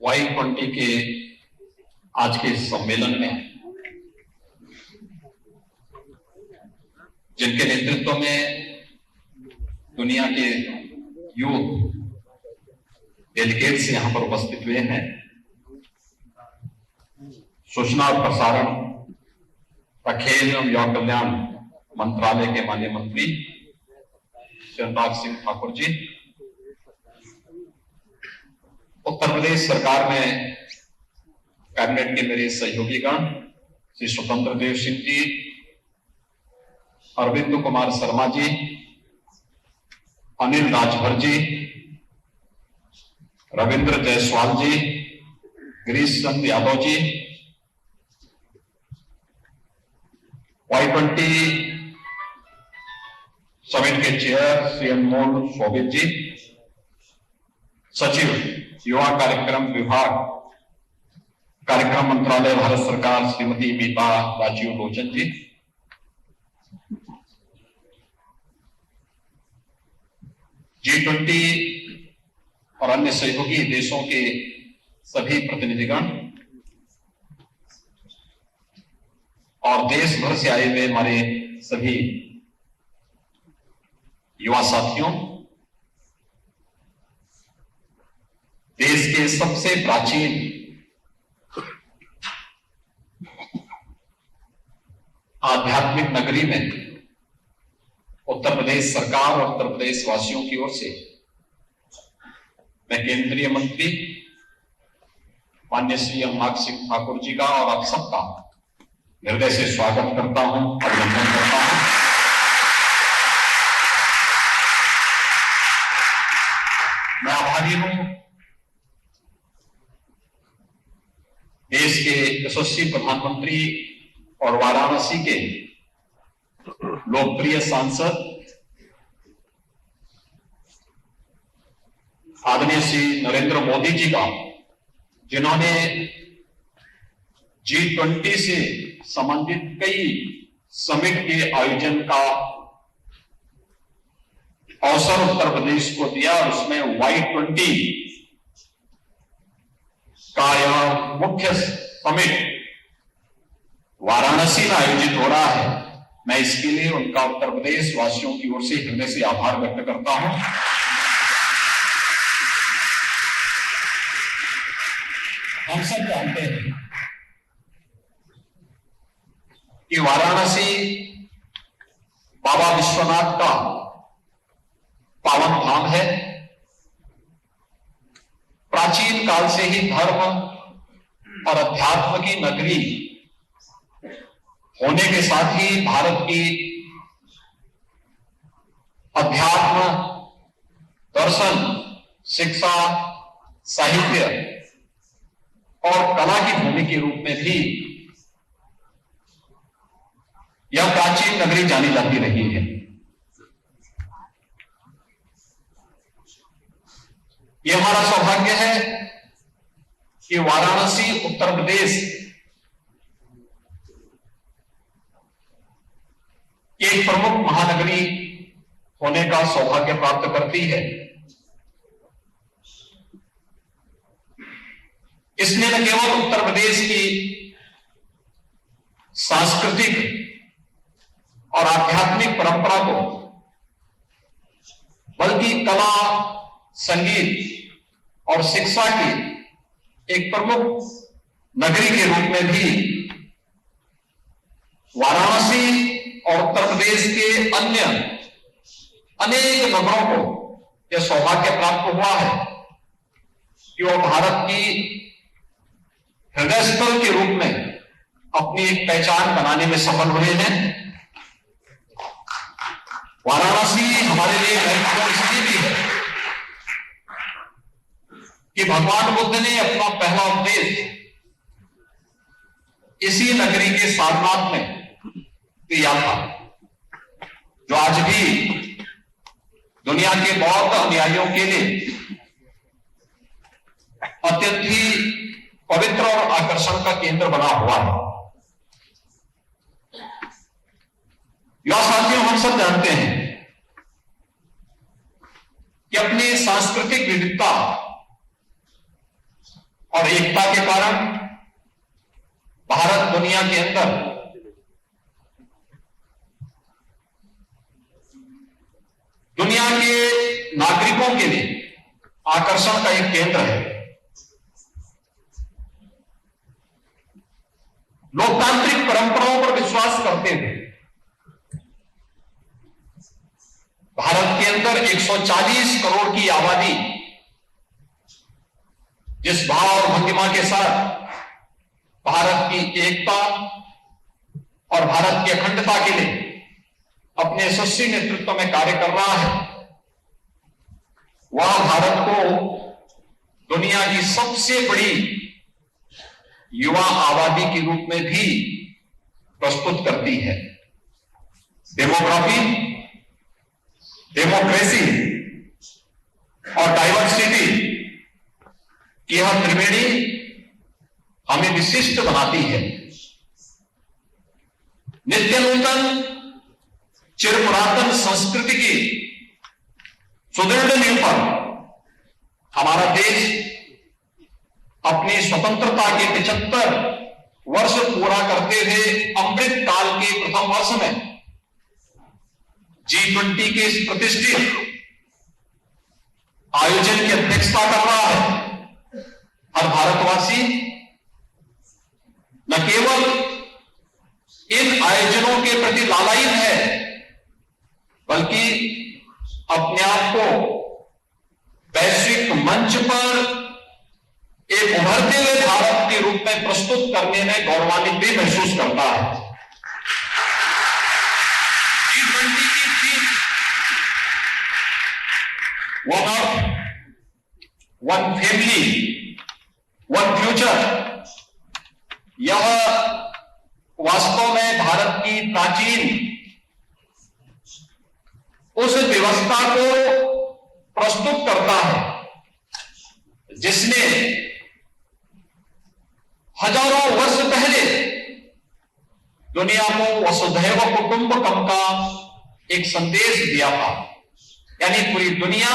Y20 के आज के सम्मेलन में जिनके नेतृत्व में दुनिया के यूथ डेलीगेट्स यहां पर उपस्थित हुए हैं, सूचना और प्रसारण तथा खेल एवं युवा कल्याण मंत्रालय के माननीय मंत्री श्री अनुराग सिंह ठाकुर जी, उत्तर प्रदेश सरकार में कैबिनेट के मेरे सहयोगीगण श्री स्वतंत्र देव सिंह जी, अरविंद कुमार शर्मा जी, अनिल राजभर जी, रविंद्र जायसवाल जी, गिरीश चंद्र यादव जी, Y20 समिट के चेयर श्री अनमोल शोभित जी, सचिव युवा कार्यक्रम विभाग कार्यक्रम मंत्रालय भारत सरकार श्रीमती मीता राजीव लोचन जी, G20 और अन्य सहयोगी देशों के सभी प्रतिनिधिगण और देश भर से आए हुए हमारे सभी युवा साथियों, देश के सबसे प्राचीन आध्यात्मिक नगरी में उत्तर प्रदेश सरकार और उत्तर प्रदेश वासियों की ओर से मैं केंद्रीय मंत्री माननीय श्री अनुराग सिंह ठाकुर जी का और आप सबका हृदय से स्वागत करता हूं, अभिनंदन करता हूं। मैं आभारी हूं देश के यशस्वी प्रधानमंत्री और वाराणसी के लोकप्रिय सांसद आदरणीय श्री नरेंद्र मोदी जी का, जिन्होंने G20 से संबंधित कई समिट के आयोजन का अवसर उत्तर प्रदेश को दिया और उसमें Y20 का यह मुख्य समिट वाराणसी में आयोजित हो रहा है। मैं इसके लिए उनका उत्तर प्रदेश वासियों की ओर से हृदय से आभार व्यक्त करता हूं। हम सब जानते हैं कि वाराणसी बाबा विश्वनाथ का पावन धाम है। प्राचीन काल से ही धर्म और अध्यात्म की नगरी होने के साथ ही भारत की अध्यात्म, दर्शन, शिक्षा, साहित्य और कला की भूमि के रूप में भी यह प्राचीन नगरी जानी जाती रही है। यह हमारा सौभाग्य है कि वाराणसी उत्तर प्रदेश एक प्रमुख महानगरी होने का सौभाग्य प्राप्त करती है। इसने न केवल उत्तर प्रदेश की सांस्कृतिक और आध्यात्मिक परंपरा को, बल्कि कला, संगीत और शिक्षा की एक प्रमुख नगरी के रूप में भी वाराणसी और उत्तर प्रदेश के अन्य अनेक नगरों को यह सौभाग्य प्राप्त हुआ है कि वो भारत की हृदय स्थल के रूप में अपनी एक पहचान बनाने में सफल हुए हैं। वाराणसी हमारे लिए महत्वपूर्ण इसलिए भी है कि भगवान बुद्ध ने अपना पहला उपदेश इसी नगरी के सारनाथ में दिया था, जो आज भी दुनिया के बौद्ध अनुयायियों के लिए अत्यंत ही पवित्र और आकर्षण का केंद्र बना हुआ है। युवा साथियों, हम सब जानते हैं कि अपनी सांस्कृतिक विविधता और एकता के कारण भारत दुनिया के अंदर दुनिया के नागरिकों के लिए आकर्षण का एक केंद्र है। लोकतांत्रिक परंपराओं पर विश्वास करते हुए भारत के अंदर 140 करोड़ की आबादी जिस भाव और भंगिमा के साथ भारत की एकता और भारत की अखंडता के लिए अपने यशस्वी नेतृत्व में कार्य कर रहा है, वह भारत को दुनिया की सबसे बड़ी युवा आबादी के रूप में भी प्रस्तुत करती है। डेमोग्राफी, डेमोक्रेसी और डाइवर्सिटी की यह त्रिवेणी हमें विशिष्ट बनाती है। नित्य नूतन चिर पुरातन संस्कृति की सुदृढ़ नींव पर हमारा देश अपनी स्वतंत्रता के 75 वर्ष पूरा करते हुए अमृत काल के प्रथम वर्ष में G20 के इस प्रतिष्ठित आयोजन की अध्यक्षता कर रहा है। हर भारतवासी न केवल इन आयोजनों के प्रति लालायित है, बल्कि अपने आप को वैश्विक मंच पर एक उभरते हुए भारत के रूप में प्रस्तुत करने में गौरवान्वित भी महसूस करता है। G20 की theme one earth, one family, one future, यह वास्तव में भारत की प्राचीन उस व्यवस्था को प्रस्तुत करता है जिसने हजारों वर्ष पहले दुनिया को वसुधैव कुटुंबकम का एक संदेश दिया था। यानी पूरी दुनिया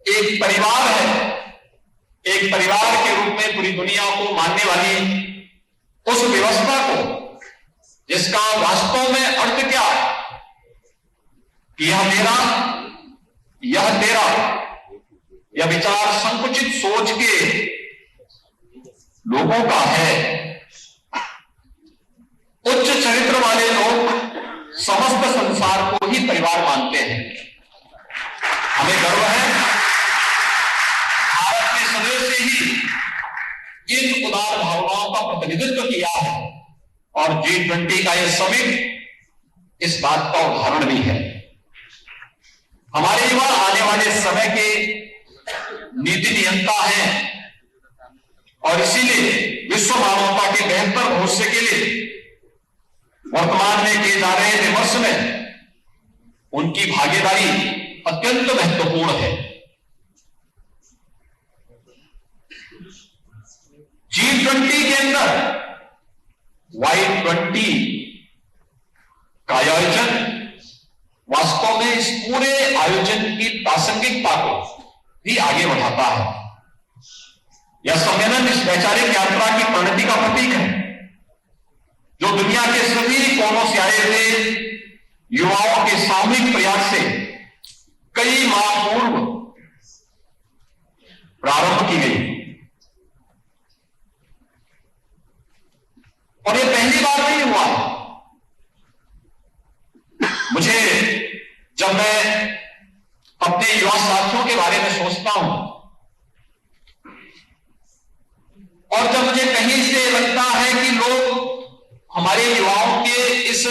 एक परिवार है, एक परिवार के रूप में पूरी दुनिया को मानने वाली उस व्यवस्था को, जिसका वास्तव में अर्थ क्या है कि यह मेरा, यह तेरा, यह विचार संकुचित सोच के लोगों का है। उच्च चरित्र वाले लोग समस्त संसार को ही परिवार मानते हैं। हमें गर्व है, भारत ने सदैव से ही इन उदार भावनाओं का प्रतिनिधित्व किया है और G20 का यह समिट इस बात का उदाहरण भी है। हमारे युवा आने वाले समय के नीति नियंता हैं और इसीलिए विश्व मानवता के बेहतर भविष्य के लिए वर्तमान में किए जा रहे विमर्श में उनकी भागीदारी अत्यंत महत्वपूर्ण है। G20 के अंदर Y20 का आयोजन वास्तव में इस पूरे आयोजन की प्रासंगिकता को भी आगे बढ़ाता है। यह सम्मेलन इस वैचारिक यात्रा की परिणति का प्रतीक है, जो दुनिया के सभी कोनों से आए हुए युवाओं के सामूहिक प्रयास से कई माह पूर्व प्रारंभ की गई। और यह पहली बार नहीं हुआ। मुझे जब मैं अपने युवा साथियों के बारे में सोचता हूं और जब मुझे कहीं से लगता है कि लोग हमारे युवाओं के इस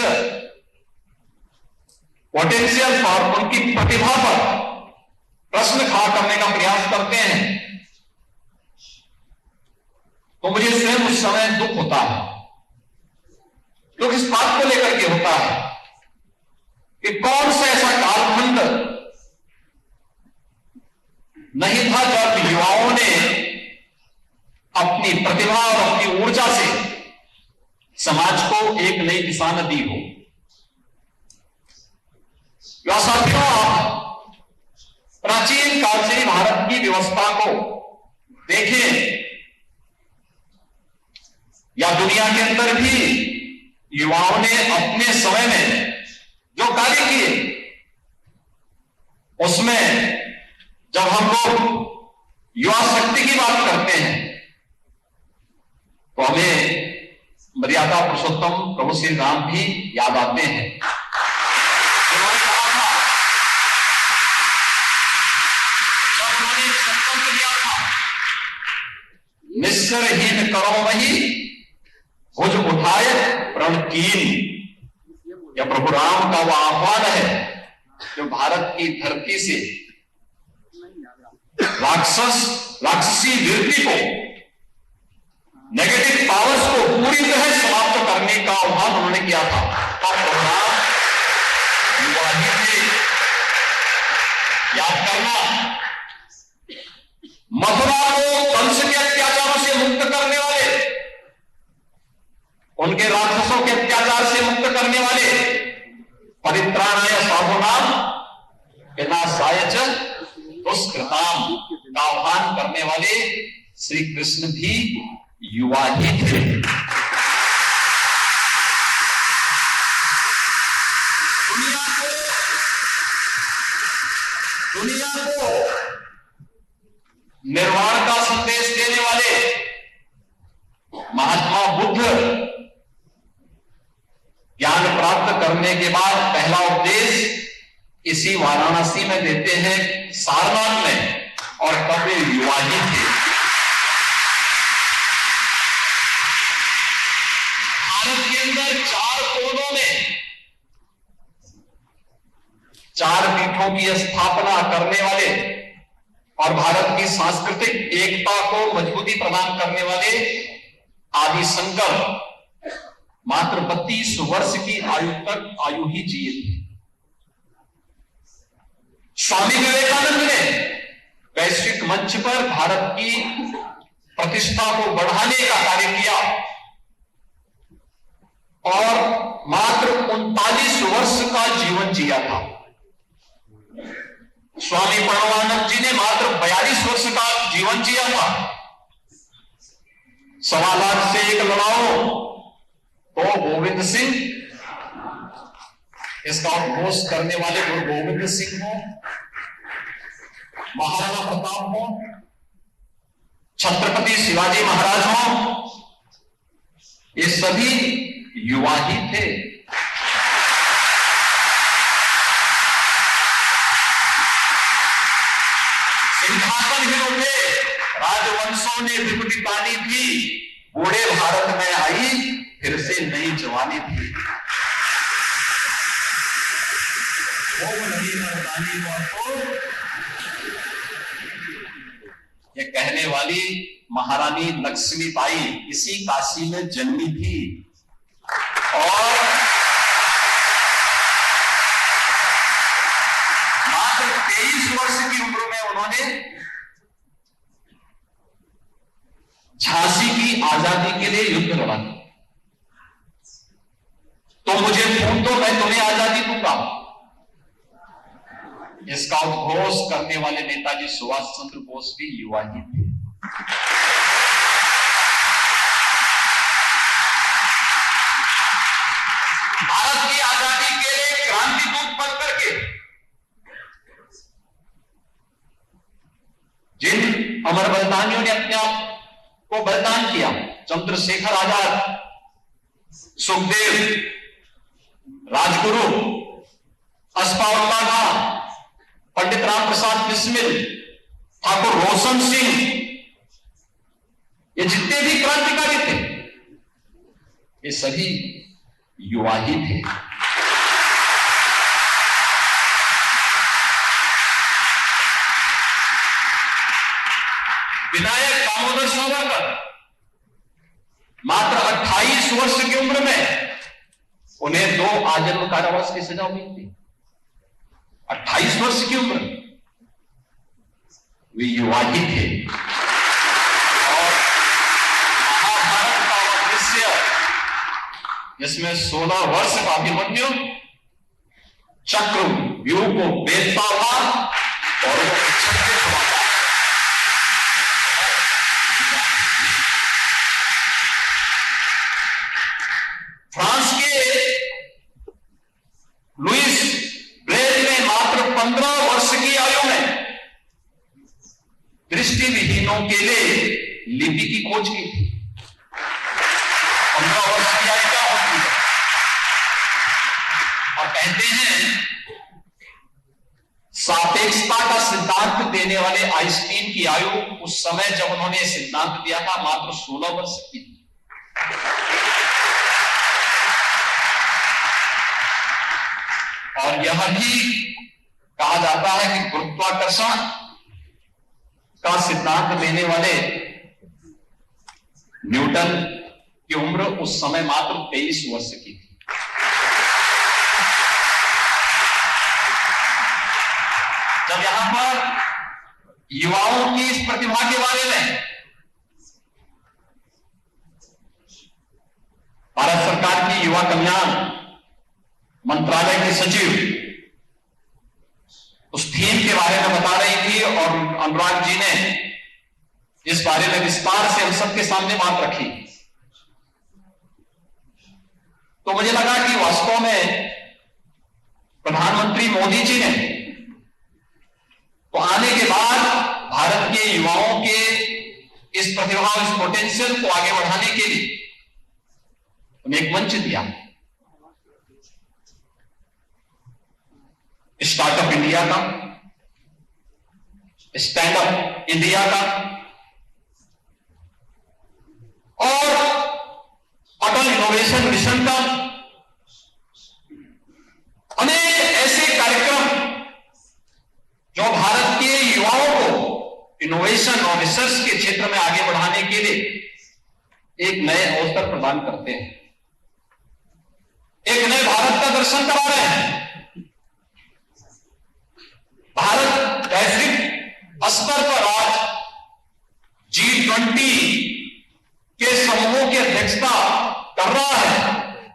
पोटेंशियल पर, उनकी प्रतिभा पर प्रश्न खड़ा करने का प्रयास करते हैं, तो मुझे स्वयं उस समय दुख होता है। दुख इस बात को लेकर के होता है कि कौन सा ऐसा कालखंड नहीं था जब युवाओं ने अपनी प्रतिभा और अपनी ऊर्जा से समाज को एक नई दिशा न दी हो। युवा साथियों, आप प्राचीन काल से भारत की व्यवस्था को देखें या दुनिया के अंदर भी युवाओं ने अपने समय में जो कार्य किए, उसमें जब हम लोग युवा शक्ति की बात करते हैं तो हमें मर्यादा पुरुषोत्तम प्रभु श्री राम भी याद आते हैं। उन्होंने कहा था, जब उन्होंने संकल्प लिया था, निस्सरहीन करो वही भुज उठाए प्रण कीन, यह प्रभु राम का वह आह्वान है जो भारत की धरती से राक्षसी वृत्ति को, नेगेटिव पावर्स को पूरी तरह समाप्त करने का आह्वान उन्होंने किया था। और प्रभु राम युवा ही थे। याद करना, मथुरा को कंस के अत्याचारों से मुक्त करने वाले, उनके राक्षसों के अत्याचार से मुक्त करने वाले, परित्राणाय साधूनाम विनाशाय च दुष्कृताम का आह्वान करने वाले श्री कृष्ण भी युवा ही थे। दुनिया को निर्वाण का संदेश देने वाले महात्मा बुद्ध ज्ञान प्राप्त करने के बाद पहला उपदेश इसी वाराणसी में देते हैं, सारनाथ में, और तब वे युवा ही थे। भारत के अंदर 4 कोनों में 4 पीठों की स्थापना करने वाले और भारत की सांस्कृतिक एकता को मजबूती प्रदान करने वाले आदि शंकर मात्र 32 वर्ष की आयु ही जिए थे। स्वामी विवेकानंद ने वैश्विक मंच पर भारत की प्रतिष्ठा को बढ़ाने का कार्य किया और मात्र 39 वर्ष का जीवन जिया था। स्वामी प्रणवानंद जी ने मात्र 42 वर्ष का जीवन जिया था। 1.25 लाख से एक लड़ाओ तो गोविंद सिंह, इसका उद्घोष करने वाले गुरु गोविंद सिंह हो, महाराणा प्रताप हो, छत्रपति शिवाजी महाराज हो, ये सभी युवा ही थे। सिंहासनहीनों थे, राजवंशों ने विपत्ति पानी थी, बूढ़े भारत में आई फिर से नई जवानी थी। वो नहीं मर्दानी तो ये कहने वाली महारानी लक्ष्मीबाई इसी काशी में जन्मी थी और मात्र 23 वर्ष की उम्र में उन्होंने झांसी की आजादी के लिए युद्ध लड़ा। तो मुझे खून दो, मैं तुम्हें आजादी दूंगा। इसका उद्घोष करने वाले नेताजी सुभाष चंद्र बोस भी युवा ही थे। भारत की आजादी के लिए क्रांति दूत बन करके जिन अमर बलिदानियों ने अपने आप को बलिदान किया, चंद्रशेखर आजाद, सुखदेव, राजगुरु, अस्फाउल्लाह खां, पंडित राम प्रसाद बिस्मिल, ठाकुर रोशन सिंह, ये जितने भी क्रांतिकारी थे ये सभी युवा ही थे। विनायक दामोदर सावरकर मात्र 28 वर्ष की उम्र में उन्हें 2 आजीवन कारावास की सजा हुई थी। 28 वर्ष की उम्र वे युवा ही थे। और महाभारत का वह दृश्य जिसमें 16 वर्ष का अभिमन्यु चक्र व्यूह को बेचता हुआ और के लिए लिपि की खोज की थी। 15 वर्ष की आयु क्या होती है? और कहते हैं सापेक्षता का सिद्धांत देने वाले आइंस्टीन की आयु उस समय जब उन्होंने सिद्धांत दिया था मात्र 16 वर्ष की थी। और यह भी कहा जाता है कि गुरुत्वाकर्षण का सिद्धांत देने वाले न्यूटन की उम्र उस समय मात्र 23 वर्ष की थी। जब यहां पर युवाओं की इस प्रतिभा के बारे में भारत सरकार की युवा कल्याण मंत्रालय के सचिव उस थीम के बारे में बता रही थी और अनुराग जी ने इस बारे में विस्तार से हम सबके सामने बात रखी, तो मुझे लगा कि वास्तव में प्रधानमंत्री मोदी जी ने तो आने के बाद भारत के युवाओं के इस प्रतिभा, इस पोटेंशियल को आगे बढ़ाने के लिए उन्हें एक मंच दिया। स्टार्टअप इंडिया का, स्टैंड अप इंडिया का और अटल इनोवेशन मिशन का, अनेक ऐसे कार्यक्रम जो भारत के युवाओं को इनोवेशन और रिसर्च के क्षेत्र में आगे बढ़ाने के लिए एक नए अवसर प्रदान करते हैं, एक नए भारत का दर्शन करा रहे हैं। भारत वैश्विक स्तर पर आज G20 के समूहों की अध्यक्षता कर रहा है,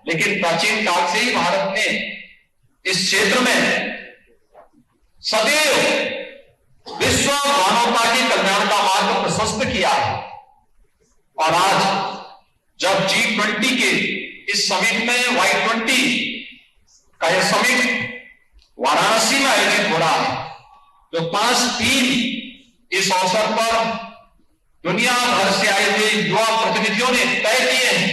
लेकिन प्राचीन काल से ही भारत ने इस क्षेत्र में सदैव विश्व मानवता के कल्याण का मार्ग प्रशस्त किया है। और आज जब G20 के इस समिट में Y20 का यह समिट वाराणसी में आयोजित हो रहा है, जो 5 थीम इस अवसर पर दुनिया भर से आए हुए युवा प्रतिनिधियों ने तय किए हैं,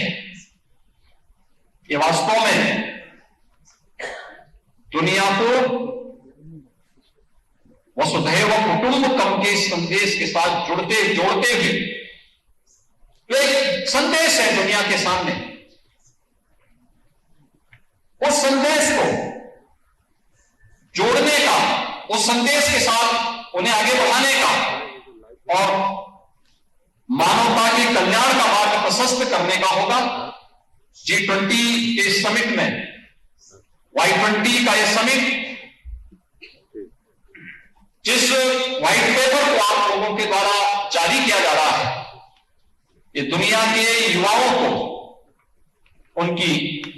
ये वास्तव में दुनिया को वसुधैव कुटुंबकम के संदेश के साथ जोड़ते हुए एक संदेश है दुनिया के सामने। उस संदेश को जोड़ने का, उस संदेश के साथ उन्हें आगे बढ़ाने का और मानवता के कल्याण का मार्ग प्रशस्त करने का होगा। G20 के समिट में Y20 का यह समिट जिस व्हाइट पेपर को आप लोगों के द्वारा जारी किया जा रहा है, ये दुनिया के युवाओं को उनकी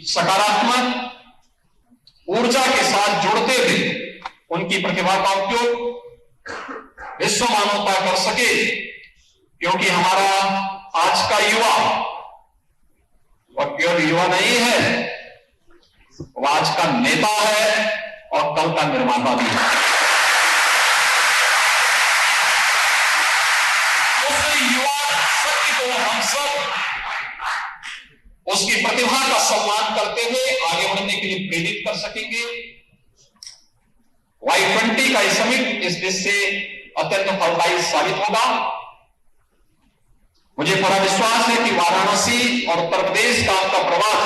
सकारात्मक ऊर्जा के साथ जोड़ते हुए उनकी प्रतिभा का उपयोग विश्व मानवता कर सके, क्योंकि हमारा आज का युवा वह केवल युवा नहीं है, वह आज का नेता है और कल का निर्माता भी है। हम सब उसकी प्रतिभा का सम्मान करते हुए आगे बढ़ने के लिए प्रेरित कर सकेंगे। Y20 का समिट इस देश से अत्यंत फलदायी साबित होगा। मुझे पूरा विश्वास है कि वाराणसी और उत्तर प्रदेश का आपका प्रवास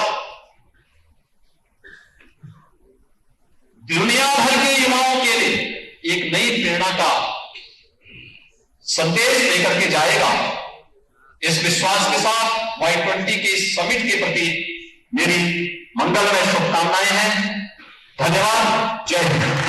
दुनिया भर के युवाओं के लिए एक नई प्रेरणा का संदेश लेकर के जाएगा। इस विश्वास के साथ Y20 के इस समिट के प्रति मेरी मंगलमय शुभकामनाएं हैं। धन्यवाद। जय हिंद।